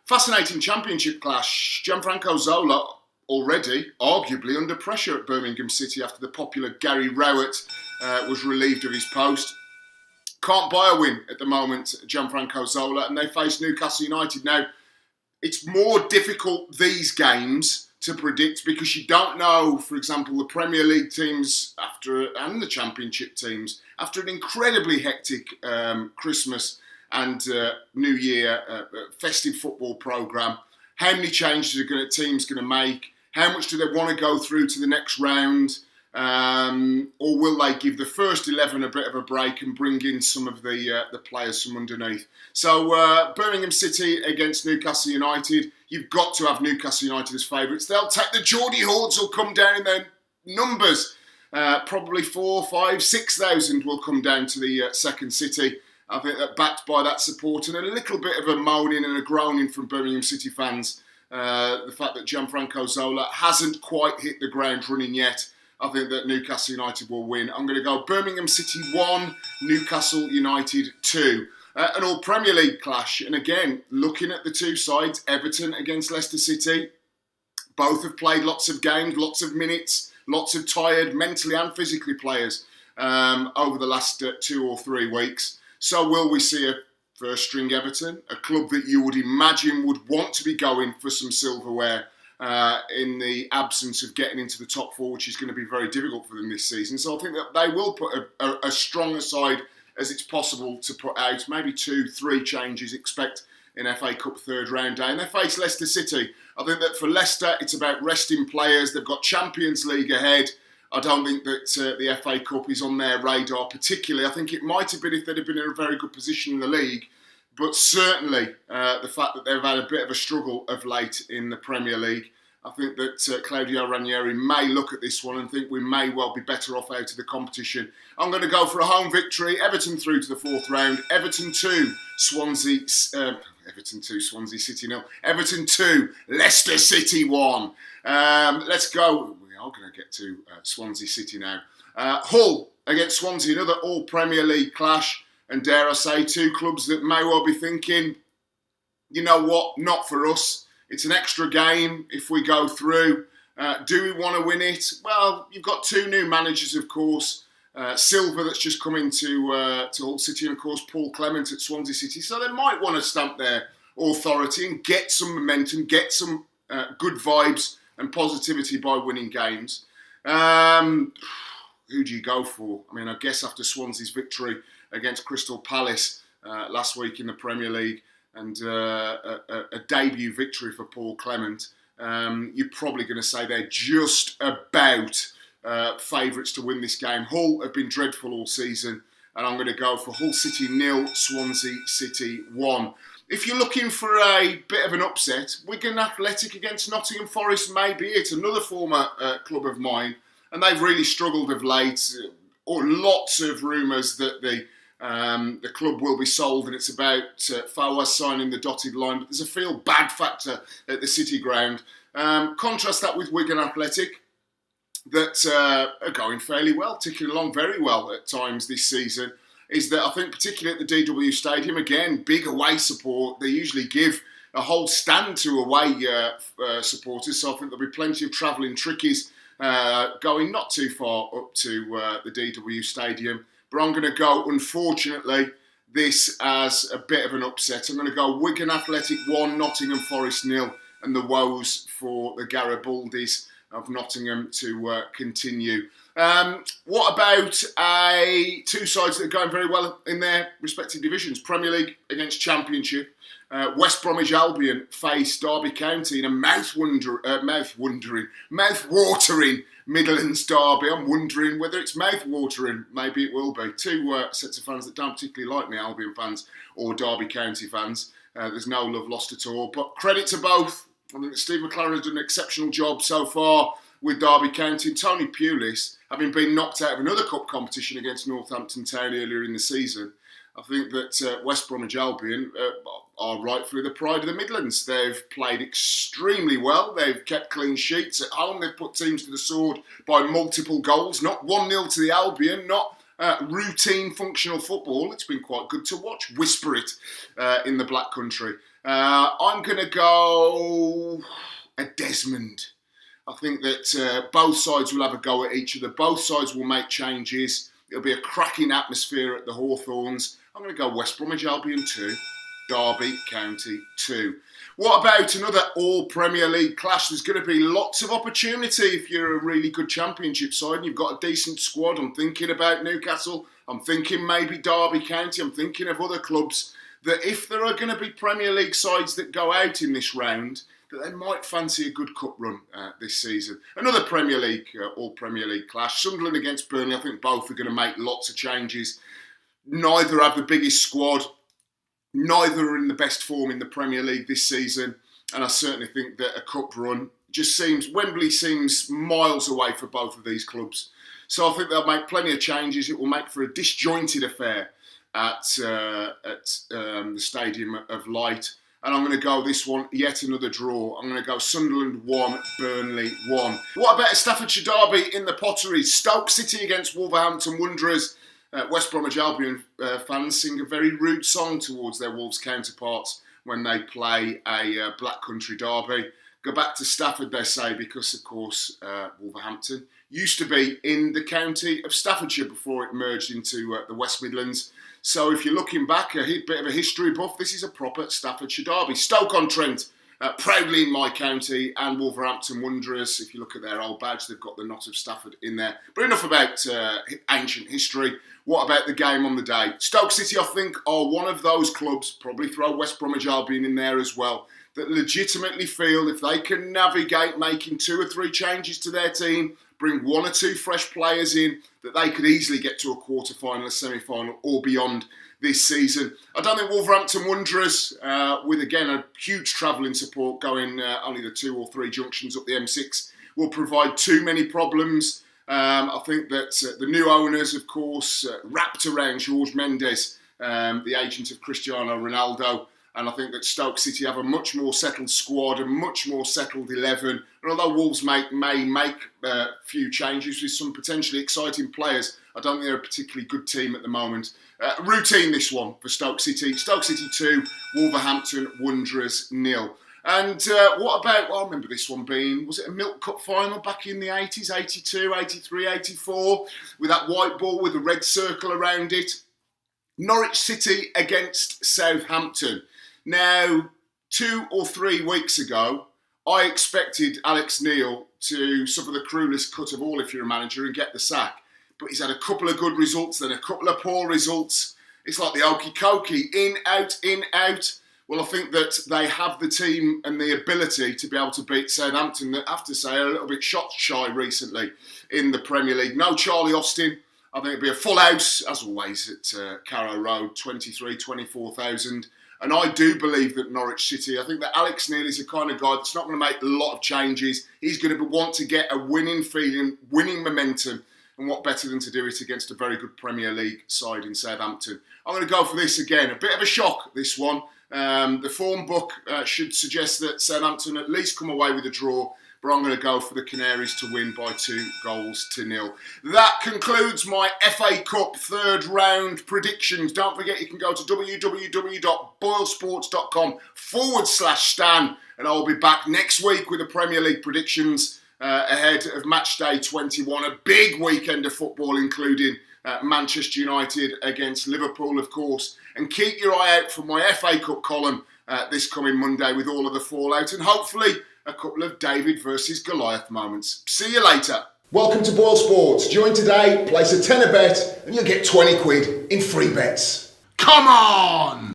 Fascinating championship clash. Gianfranco Zola already arguably under pressure at Birmingham City after the popular Gary Rowett was relieved of his post. Can't buy a win at the moment, Gianfranco Zola, and they face Newcastle United. Now, it's more difficult these games to predict because you don't know, for example, the Premier League teams and the Championship teams after an incredibly hectic Christmas and New Year festive football programme. How many changes are teams going to make? How much do they want to go through to the next round? Or will they give the first 11 a bit of a break and bring in some of the players from underneath? So Birmingham City against Newcastle United. You've got to have Newcastle United as favourites. They'll take the Geordie hordes will come down in their numbers. Probably 4,000, 5,000, 6,000 will come down to the second city. I think that backed by that support and a little bit of a moaning and a groaning from Birmingham City fans. The fact that Gianfranco Zola hasn't quite hit the ground running yet. I think that Newcastle United will win. I'm going to go Birmingham City 1, Newcastle United 2. An all Premier League clash. And again, looking at the two sides, Everton against Leicester City. Both have played lots of games, lots of minutes, lots of tired mentally and physically players over the last 2 or 3 weeks. So will we see a first string Everton, a club that you would imagine would want to be going for some silverware in the absence of getting into the top 4, which is going to be very difficult for them this season. So I think that they will put a stronger side as it's possible to put out. Maybe 2-3 changes expect in FA Cup third round day. And they face Leicester City. I think that for Leicester, it's about resting players. They've got Champions League ahead. I don't think that the FA Cup is on their radar particularly. I think it might have been if they'd have been in a very good position in the league. But certainly the fact that they've had a bit of a struggle of late in the Premier League, I think that Claudio Ranieri may look at this one and think we may well be better off out of the competition. I'm going to go for a home victory. Everton through to the 4th round. Everton 2, Swansea City 0. Everton 2, Leicester City 1. Let's go. We are going to get to Swansea City now. Hull against Swansea, another all Premier League clash. And dare I say, 2 clubs that may well be thinking, you know what, not for us. It's an extra game if we go through. Do we want to win it? Well, you've got 2 new managers, of course. Silva, that's just come into Hull City, and of course Paul Clement at Swansea City. So they might want to stamp their authority and get some momentum, get some good vibes and positivity by winning games. Who do you go for? I mean, I guess after Swansea's victory against Crystal Palace last week in the Premier League and a debut victory for Paul Clement, you're probably going to say they're just about favourites to win this game. Hull have been dreadful all season, and I'm going to go for Hull City 0, Swansea City 1. If you're looking for a bit of an upset, Wigan Athletic against Nottingham Forest may be it. Another former club of mine, and they've really struggled of late. Lots of rumours that the club will be sold and it's about Fawaz signing the dotted line, but there's a feel bad factor at the City ground. Contrast that with Wigan Athletic that are going fairly well, ticking along very well at times this season, is that I think particularly at the DW Stadium, again, big away support. They usually give a whole stand to away supporters, so I think there'll be plenty of travelling trickies going not too far up to the DW Stadium. But I'm going to go, unfortunately, this as a bit of an upset. I'm going to go Wigan Athletic 1, Nottingham Forest 0, and the woes for the Garibaldis of Nottingham to continue. What about 2 sides that are going very well in their respective divisions? Premier League against Championship. West Bromwich Albion face Derby County in a mouth-watering Midlands derby. I'm wondering whether it's mouth-watering. Maybe it will be. 2 sets of fans that don't particularly like me, Albion fans or Derby County fans. There's no love lost at all. But credit to both. I think that Steve McLaren has done an exceptional job so far with Derby County. And Tony Pulis, having been knocked out of another cup competition against Northampton Town earlier in the season, I think that West Bromwich Albion are rightfully the pride of the Midlands. They've played extremely well. They've kept clean sheets at home. They've put teams to the sword by multiple goals. Not 1-0 to the Albion, not routine functional football. It's been quite good to watch. Whisper it in the Black Country. I'm going to go a Desmond. I think that both sides will have a go at each other. Both sides will make changes. It'll be a cracking atmosphere at the Hawthorns. I'm going to go West Bromwich Albion 2, Derby County 2. What about another all-Premier League clash? There's going to be lots of opportunity if you're a really good Championship side and you've got a decent squad. I'm thinking about Newcastle. I'm thinking maybe Derby County. I'm thinking of other clubs that if there are going to be Premier League sides that go out in this round, that they might fancy a good cup run this season. Another Premier League, all-Premier League clash. Sunderland against Burnley. I think both are going to make lots of changes. Neither have the biggest squad. Neither are in the best form in the Premier League this season. And I certainly think that a cup run Wembley seems miles away for both of these clubs. So I think they'll make plenty of changes. It will make for a disjointed affair at the Stadium of Light. And I'm going to go this one, yet another draw. I'm going to go Sunderland 1, Burnley 1. What about a Staffordshire derby in the Potteries? Stoke City against Wolverhampton Wanderers. West Bromwich Albion fans sing a very rude song towards their Wolves counterparts when they play a Black Country derby. Go back to Stafford, they say, because, of course, Wolverhampton used to be in the county of Staffordshire before it merged into the West Midlands. So if you're looking back, a bit of a history buff, this is a proper Staffordshire derby. Stoke-on-Trent, proudly in my county, and Wolverhampton Wanderers. If you look at their old badge, they've got the knot of Stafford in there. But enough about ancient history. What about the game on the day? Stoke City, I think, are one of those clubs, probably throw West Bromwich Albion in there as well, that legitimately feel if they can navigate making 2 or 3 changes to their team, bring 1 or 2 fresh players in, that they could easily get to a quarter-final, a semi-final or beyond this season. I don't think Wolverhampton Wanderers, with again a huge travelling support going only the 2 or 3 junctions up the M6, will provide too many problems. I think that the new owners, of course, wrapped around Jorge Mendes, the agent of Cristiano Ronaldo. And I think that Stoke City have a much more settled squad, a much more settled 11. And although Wolves may make a few changes with some potentially exciting players, I don't think they're a particularly good team at the moment. Routine this one for Stoke City. Stoke City 2, Wolverhampton Wanderers 0. And what about, I remember this one being, was it a Milk Cup final back in the 80s, 82, 83, 84, with that white ball with a red circle around it? Norwich City against Southampton. Now, 2 or 3 weeks ago, I expected Alex Neil to suffer the cruelest cut of all if you're a manager and get the sack. But he's had a couple of good results, then a couple of poor results. It's like the okey cokey, in, out, in, out. Well, I think that they have the team and the ability to be able to beat Southampton, that I have to say are a little bit shot shy recently in the Premier League. No Charlie Austin. I think it'll be a full house, as always, at Carrow Road, 24,000. And I do believe that Norwich City, I think that Alex Neil is the kind of guy that's not going to make a lot of changes. He's going to want to get a winning feeling, winning momentum. And what better than to do it against a very good Premier League side in Southampton. I'm going to go for this again. A bit of a shock, this one. The form book should suggest that Southampton at least come away with a draw. But I'm going to go for the Canaries to win by 2-0. That concludes my FA Cup third round predictions. Don't forget you can go to www.boylesports.com/Stan and I'll be back next week with the Premier League predictions ahead of match day 21. A big weekend of football including Manchester United against Liverpool, of course. And keep your eye out for my FA Cup column this coming Monday with all of the fallout and hopefully a couple of David versus Goliath moments. See you later. Welcome to BoyleSports. Join today, place a tenner bet, and you'll get 20 quid in free bets. Come on!